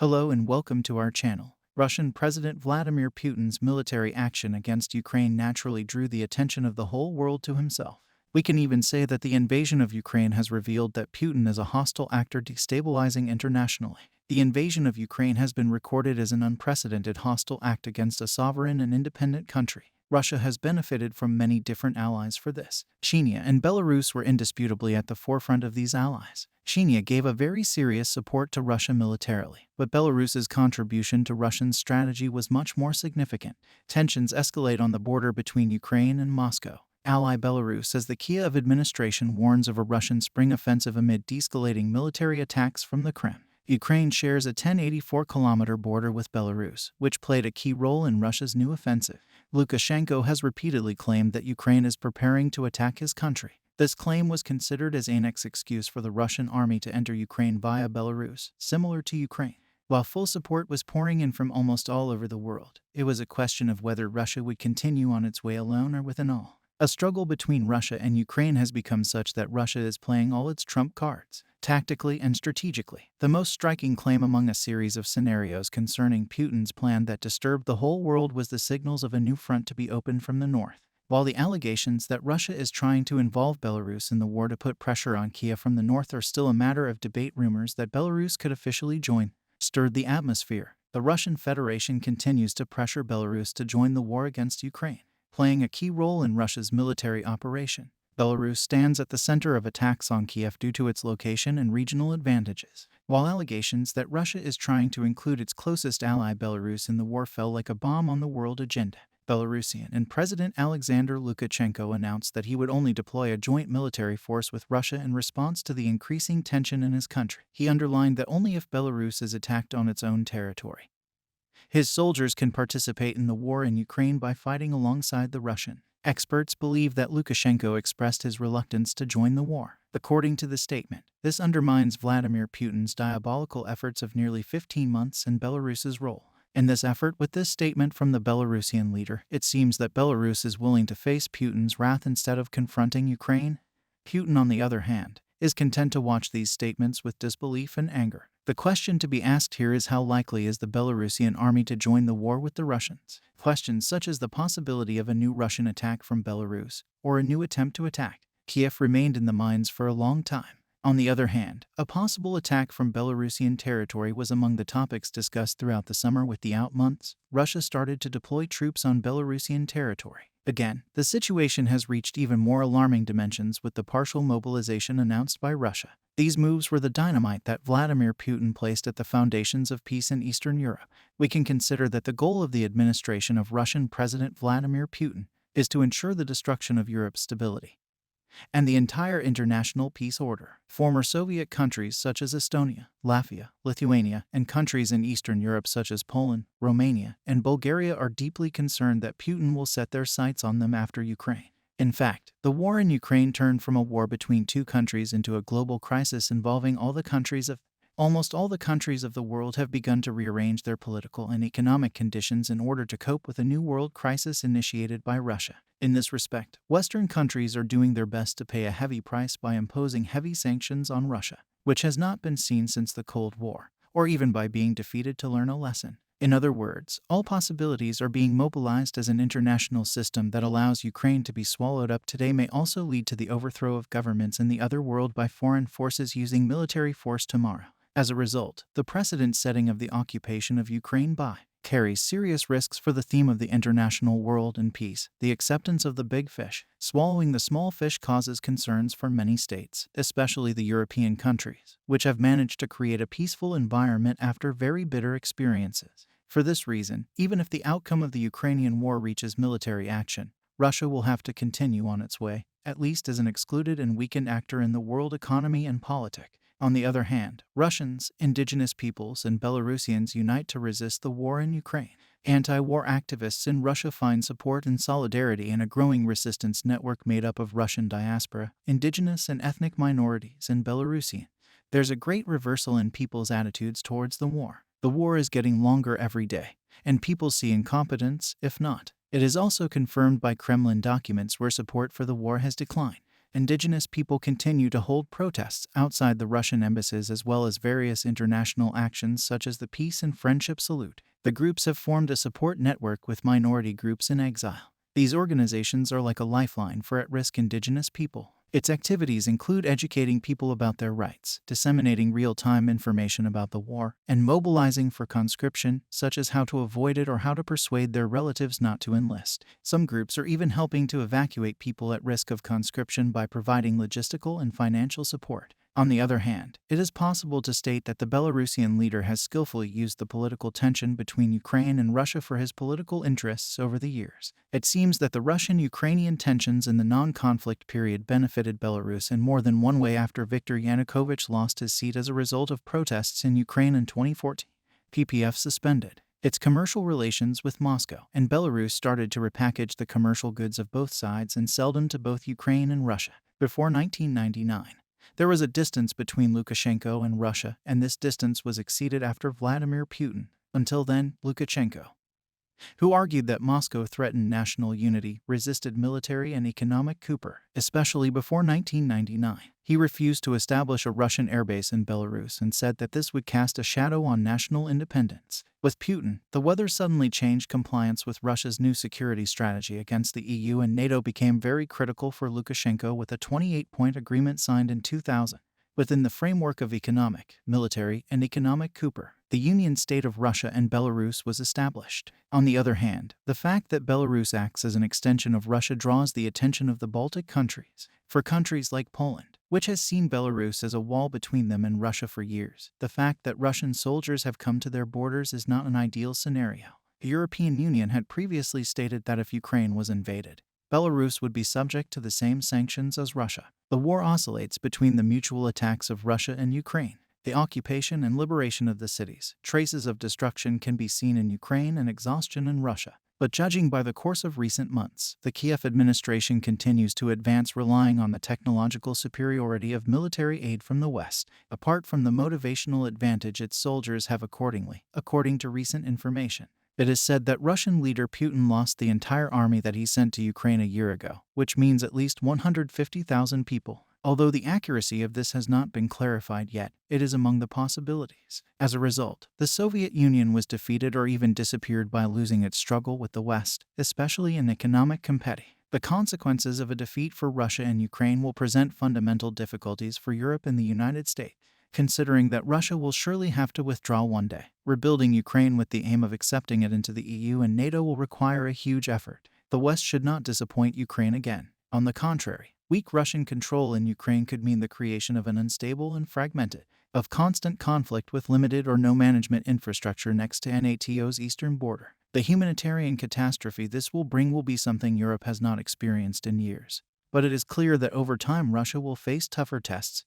Hello and welcome to our channel. Russian President Vladimir Putin's military action against Ukraine naturally drew the attention of the whole world to himself. We can even say that the invasion of Ukraine has revealed that Putin is a hostile actor destabilizing internationally. The invasion of Ukraine has been recorded as an unprecedented hostile act against a sovereign and independent country. Russia has benefited from many different allies for this. China and Belarus were indisputably at the forefront of these allies. China gave a very serious support to Russia militarily, but Belarus's contribution to Russian strategy was much more significant. Tensions escalate on the border between Ukraine and Moscow. Ally Belarus, as the Kiev administration warns of a Russian spring offensive amid de-escalating military attacks from the Kremlin. Ukraine shares a 1084-kilometer border with Belarus, which played a key role in Russia's new offensive. Lukashenko has repeatedly claimed that Ukraine is preparing to attack his country. This claim was considered as an excuse for the Russian army to enter Ukraine via Belarus, similar to Ukraine. While full support was pouring in from almost all over the world, it was a question of whether Russia would continue on its way alone or with an all. A struggle between Russia and Ukraine has become such that Russia is playing all its trump cards, tactically and strategically. The most striking claim among a series of scenarios concerning Putin's plan that disturbed the whole world was the signals of a new front to be opened from the north. While the allegations that Russia is trying to involve Belarus in the war to put pressure on Kiev from the north are still a matter of debate, rumors that Belarus could officially join stirred the atmosphere. The Russian Federation continues to pressure Belarus to join the war against Ukraine, playing a key role in Russia's military operation. Belarus stands at the center of attacks on Kiev due to its location and regional advantages. While allegations that Russia is trying to include its closest ally Belarus in the war fell like a bomb on the world agenda, Belarusian and President Alexander Lukashenko announced that he would only deploy a joint military force with Russia in response to the increasing tension in his country. He underlined that only if Belarus is attacked on its own territory, his soldiers can participate in the war in Ukraine by fighting alongside the Russian. Experts believe that Lukashenko expressed his reluctance to join the war. According to the statement, this undermines Vladimir Putin's diabolical efforts of nearly 15 months and Belarus's role in this effort. With this statement from the Belarusian leader, it seems that Belarus is willing to face Putin's wrath instead of confronting Ukraine. Putin, on the other hand, is content to watch these statements with disbelief and anger. The question to be asked here is how likely is the Belarusian army to join the war with the Russians? Questions such as the possibility of a new Russian attack from Belarus or a new attempt to attack Kiev remained in the minds for a long time. On the other hand, a possible attack from Belarusian territory was among the topics discussed throughout the summer. With the out months, Russia started to deploy troops on Belarusian territory. Again, the situation has reached even more alarming dimensions with the partial mobilization announced by Russia. These moves were the dynamite that Vladimir Putin placed at the foundations of peace in Eastern Europe. We can consider that the goal of the administration of Russian President Vladimir Putin is to ensure the destruction of Europe's stability and the entire international peace order. Former Soviet countries such as Estonia, Latvia, Lithuania, and countries in Eastern Europe such as Poland, Romania, and Bulgaria are deeply concerned that Putin will set their sights on them after Ukraine. In fact, the war in Ukraine turned from a war between two countries into a global crisis involving almost all the countries of the world have begun to rearrange their political and economic conditions in order to cope with a new world crisis initiated by Russia. In this respect, Western countries are doing their best to pay a heavy price by imposing heavy sanctions on Russia, which has not been seen since the Cold War, or even by being defeated to learn a lesson. In other words, all possibilities are being mobilized as an international system that allows Ukraine to be swallowed up today may also lead to the overthrow of governments in the other world by foreign forces using military force tomorrow. As a result, the precedent setting of the occupation of Ukraine by carries serious risks for the theme of the international world and peace. The acceptance of the big fish swallowing the small fish causes concerns for many states, especially the European countries, which have managed to create a peaceful environment after very bitter experiences. For this reason, even if the outcome of the Ukrainian war reaches military action, Russia will have to continue on its way, at least as an excluded and weakened actor in the world economy and politics. On the other hand, Russians, indigenous peoples, and Belarusians unite to resist the war in Ukraine. Anti-war activists in Russia find support and solidarity in a growing resistance network made up of Russian diaspora, indigenous and ethnic minorities, and Belarusian. There's a great reversal in people's attitudes towards the war. The war is getting longer every day, and people see incompetence, if not. It is also confirmed by Kremlin documents where support for the war has declined. Indigenous people continue to hold protests outside the Russian embassies as well as various international actions such as the Peace and Friendship Salute. The groups have formed a support network with minority groups in exile. These organizations are like a lifeline for at-risk Indigenous people. Its activities include educating people about their rights, disseminating real-time information about the war, and mobilizing for conscription, such as how to avoid it or how to persuade their relatives not to enlist. Some groups are even helping to evacuate people at risk of conscription by providing logistical and financial support. On the other hand, it is possible to state that the Belarusian leader has skillfully used the political tension between Ukraine and Russia for his political interests over the years. It seems that the Russian-Ukrainian tensions in the non-conflict period benefited Belarus in more than one way after Viktor Yanukovych lost his seat as a result of protests in Ukraine in 2014. PPF suspended its commercial relations with Moscow, and Belarus started to repackage the commercial goods of both sides and sell them to both Ukraine and Russia. Before 1999, there was a distance between Lukashenko and Russia, and this distance was exceeded after Vladimir Putin. Until then, Lukashenko, who argued that Moscow threatened national unity, resisted military and economic coup, especially before 1999. He refused to establish a Russian airbase in Belarus and said that this would cast a shadow on national independence. With Putin, the weather suddenly changed. Compliance with Russia's new security strategy against the EU and NATO became very critical for Lukashenko, with a 28-point agreement signed in 2000. Within the framework of economic, military, and economic coup, the Union State of Russia and Belarus was established. On the other hand, the fact that Belarus acts as an extension of Russia draws the attention of the Baltic countries. For countries like Poland, which has seen Belarus as a wall between them and Russia for years, the fact that Russian soldiers have come to their borders is not an ideal scenario. The European Union had previously stated that if Ukraine was invaded, Belarus would be subject to the same sanctions as Russia. The war oscillates between the mutual attacks of Russia and Ukraine, the occupation and liberation of the cities. Traces of destruction can be seen in Ukraine and exhaustion in Russia. But judging by the course of recent months, the Kiev administration continues to advance, relying on the technological superiority of military aid from the West, apart from the motivational advantage its soldiers have accordingly, according to recent information. It is said that Russian leader Putin lost the entire army that he sent to Ukraine a year ago, which means at least 150,000 people. Although the accuracy of this has not been clarified yet, it is among the possibilities. As a result, the Soviet Union was defeated or even disappeared by losing its struggle with the West, especially in economic competition. The consequences of a defeat for Russia and Ukraine will present fundamental difficulties for Europe and the United States, considering that Russia will surely have to withdraw one day. Rebuilding Ukraine with the aim of accepting it into the EU and NATO will require a huge effort. The West should not disappoint Ukraine again. On the contrary, weak Russian control in Ukraine could mean the creation of an unstable and fragmented, of constant conflict with limited or no management infrastructure next to NATO's eastern border. The humanitarian catastrophe this will bring will be something Europe has not experienced in years. But it is clear that over time Russia will face tougher tests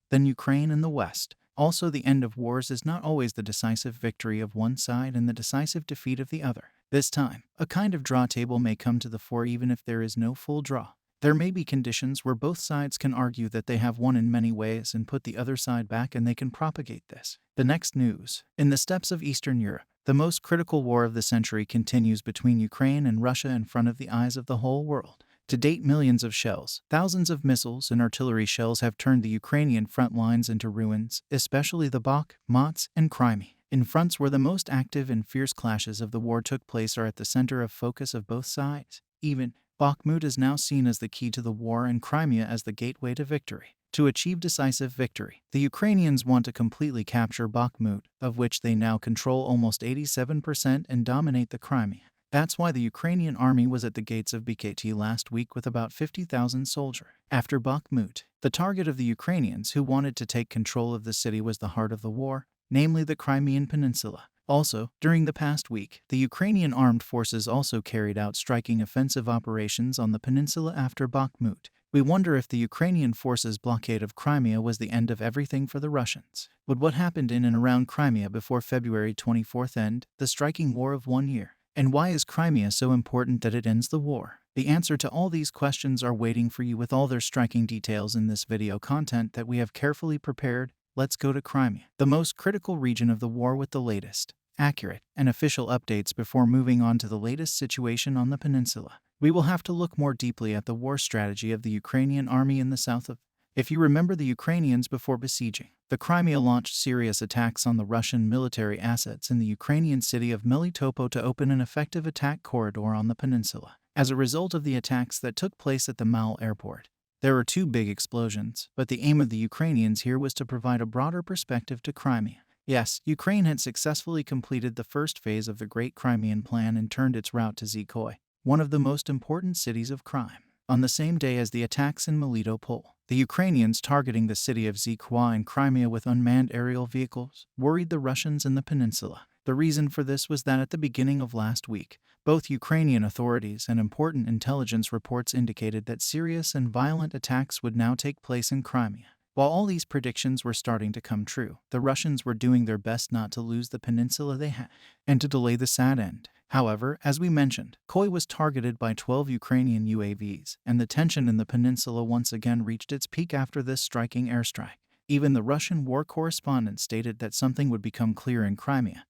than Ukraine and the West. Also, the end of wars is not always the decisive victory of one side and the decisive defeat of the other. This time, a kind of draw table may come to the fore even if there is no full draw. There may be conditions where both sides can argue that they have won in many ways and put the other side back, and they can propagate this. The next news. In the steppes of Eastern Europe, the most critical war of the century continues between Ukraine and Russia in front of the eyes of the whole world. To date, millions of shells, thousands of missiles and artillery shells have turned the Ukrainian front lines into ruins, especially the Bakhmut and Crimea. In fronts where the most active and fierce clashes of the war took place are at the center of focus of both sides. Even Bakhmut is now seen as the key to the war and Crimea as the gateway to victory. To achieve decisive victory, the Ukrainians want to completely capture Bakhmut, of which they now control almost 87%, and dominate the Crimea. That's why the Ukrainian army was at the gates of BKT last week with about 50,000 soldiers. After Bakhmut, the target of the Ukrainians who wanted to take control of the city was the heart of the war, namely the Crimean Peninsula. Also, during the past week, the Ukrainian armed forces also carried out striking offensive operations on the peninsula after Bakhmut. We wonder if the Ukrainian forces' blockade of Crimea was the end of everything for the Russians. Would what happened in and around Crimea before February 24th end the striking war of 1 year? And why is Crimea so important that it ends the war? The answer to all these questions are waiting for you with all their striking details in this video content that we have carefully prepared. Let's go to Crimea, the most critical region of the war, with the latest, accurate, and official updates before moving on to the latest situation on the peninsula. We will have to look more deeply at the war strategy of the Ukrainian army in the south of. If you remember, the Ukrainians before besieging the Crimea launched serious attacks on the Russian military assets in the Ukrainian city of Melitopol to open an effective attack corridor on the peninsula. As a result of the attacks that took place at the Mall airport, there were two big explosions, but the aim of the Ukrainians here was to provide a broader perspective to Crimea. Yes, Ukraine had successfully completed the first phase of the Great Crimean Plan and turned its route to Zhikoy, one of the most important cities of crime. On the same day as the attacks in Melitopol, the Ukrainians targeting the city of Zhikoy in Crimea with unmanned aerial vehicles worried the Russians in the peninsula. The reason for this was that at the beginning of last week, both Ukrainian authorities and important intelligence reports indicated that serious and violent attacks would now take place in Crimea. While all these predictions were starting to come true, the Russians were doing their best not to lose the peninsula they had, and to delay the sad end. However, as we mentioned, Koi was targeted by 12 Ukrainian UAVs, and the tension in the peninsula once again reached its peak after this striking airstrike. Even the Russian war correspondent stated that something would become clear in Crimea,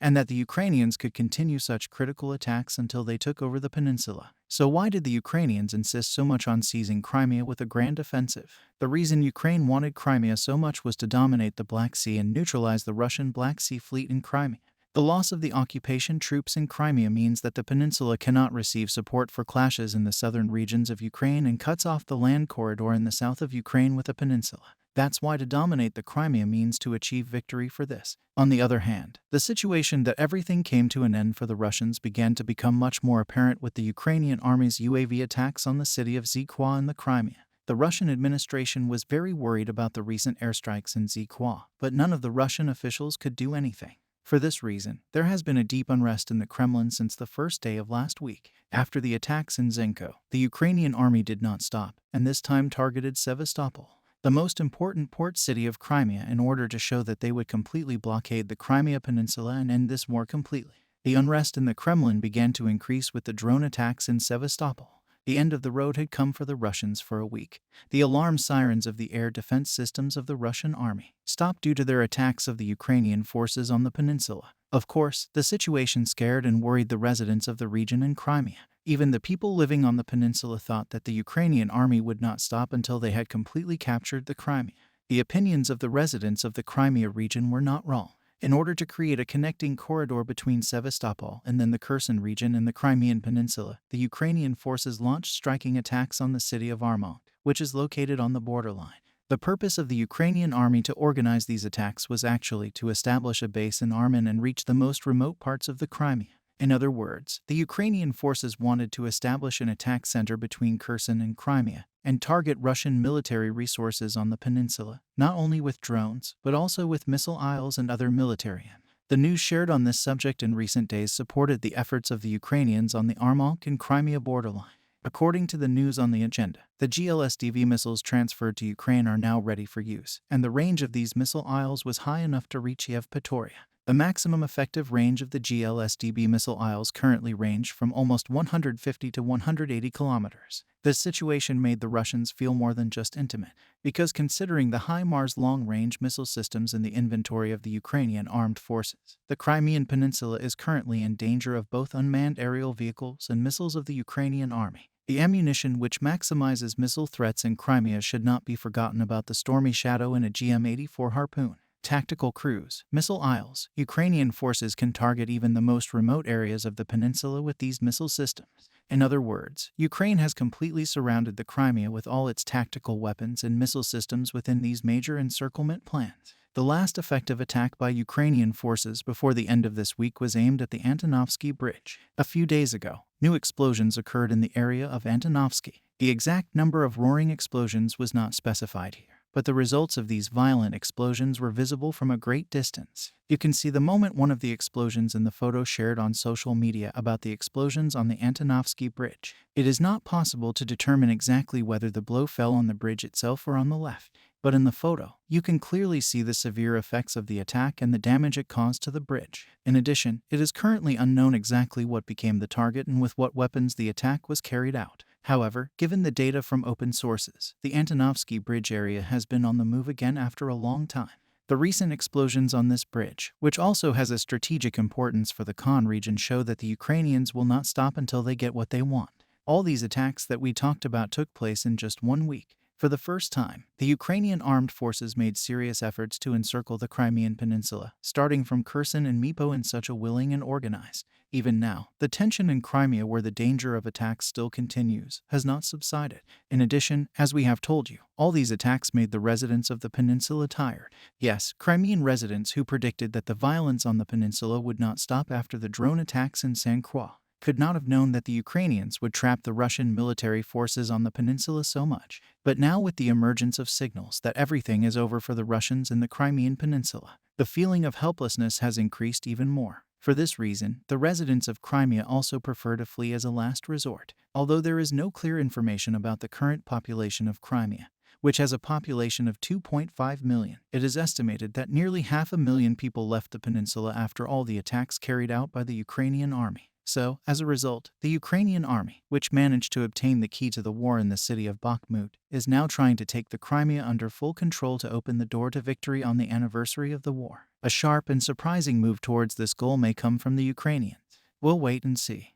and that the Ukrainians could continue such critical attacks until they took over the peninsula. So why did the Ukrainians insist so much on seizing Crimea with a grand offensive? The reason Ukraine wanted Crimea so much was to dominate the Black Sea and neutralize the Russian Black Sea Fleet in Crimea. The loss of the occupation troops in Crimea means that the peninsula cannot receive support for clashes in the southern regions of Ukraine and cuts off the land corridor in the south of Ukraine with the peninsula. That's why to dominate the Crimea means to achieve victory for this. On the other hand, the situation that everything came to an end for the Russians began to become much more apparent with the Ukrainian army's UAV attacks on the city of Zhikoy in the Crimea. The Russian administration was very worried about the recent airstrikes in Zhikoy, but none of the Russian officials could do anything. For this reason, there has been a deep unrest in the Kremlin since the first day of last week. After the attacks in Zenko, the Ukrainian army did not stop, and this time targeted Sevastopol, the most important port city of Crimea, in order to show that they would completely blockade the Crimea Peninsula and end this war completely. The unrest in the Kremlin began to increase with the drone attacks in Sevastopol. The end of the road had come for the Russians for a week. The alarm sirens of the air defense systems of the Russian army stopped due to their attacks of the Ukrainian forces on the peninsula. Of course, the situation scared and worried the residents of the region in Crimea. Even the people living on the peninsula thought that the Ukrainian army would not stop until they had completely captured the Crimea. The opinions of the residents of the Crimea region were not wrong. In order to create a connecting corridor between Sevastopol and then the Kherson region and the Crimean Peninsula, the Ukrainian forces launched striking attacks on the city of Armand, which is located on the borderline. The purpose of the Ukrainian army to organize these attacks was actually to establish a base in Armand and reach the most remote parts of the Crimea. In other words, the Ukrainian forces wanted to establish an attack center between Kherson and Crimea and target Russian military resources on the peninsula, not only with drones, but also with missile isles and other military. The news shared on this subject in recent days supported the efforts of the Ukrainians on the Armand and Crimea borderline. According to the news on the agenda, the GLSDV missiles transferred to Ukraine are now ready for use, and the range of these missile isles was high enough to reach Yevpatoria. The maximum effective range of the GLSDB missile isles currently range from almost 150 to 180 kilometers. This situation made the Russians feel more than just intimate, because considering the HIMARS long-range missile systems in the inventory of the Ukrainian armed forces, the Crimean Peninsula is currently in danger of both unmanned aerial vehicles and missiles of the Ukrainian army. The ammunition which maximizes missile threats in Crimea should not be forgotten about the Stormy Shadow and a GM-84 Harpoon. Tactical cruise, missile isles. Ukrainian forces can target even the most remote areas of the peninsula with these missile systems. In other words, Ukraine has completely surrounded the Crimea with all its tactical weapons and missile systems within these major encirclement plans. The last effective attack by Ukrainian forces before the end of this week was aimed at the Antonovsky Bridge. A few days ago, new explosions occurred in the area of Antonovsky. The exact number of roaring explosions was not specified here, but the results of these violent explosions were visible from a great distance. You can see the moment one of the explosions in the photo shared on social media about the explosions on the Antonovsky Bridge. It is not possible to determine exactly whether the blow fell on the bridge itself or on the left, but in the photo, you can clearly see the severe effects of the attack and the damage it caused to the bridge. In addition, it is currently unknown exactly what became the target and with what weapons the attack was carried out. However, given the data from open sources, the Antonovsky Bridge area has been on the move again after a long time. The recent explosions on this bridge, which also has a strategic importance for the Khan region, show that the Ukrainians will not stop until they get what they want. All these attacks that we talked about took place in just 1 week. For the first time, the Ukrainian armed forces made serious efforts to encircle the Crimean Peninsula, starting from Kherson and Dnipro in such a willing and organized. Even now, the tension in Crimea, where the danger of attacks still continues, has not subsided. In addition, as we have told you, all these attacks made the residents of the peninsula tired. Yes, Crimean residents who predicted that the violence on the peninsula would not stop after the drone attacks in St. Croix could not have known that the Ukrainians would trap the Russian military forces on the peninsula so much. But now, with the emergence of signals that everything is over for the Russians in the Crimean Peninsula, the feeling of helplessness has increased even more. For this reason, the residents of Crimea also prefer to flee as a last resort. Although there is no clear information about the current population of Crimea, which has a population of 2.5 million, it is estimated that nearly 500,000 people left the peninsula after all the attacks carried out by the Ukrainian army. So, as a result, the Ukrainian army, which managed to obtain the key to the war in the city of Bakhmut, is now trying to take the Crimea under full control to open the door to victory on the anniversary of the war. A sharp and surprising move towards this goal may come from the Ukrainians. We'll wait and see.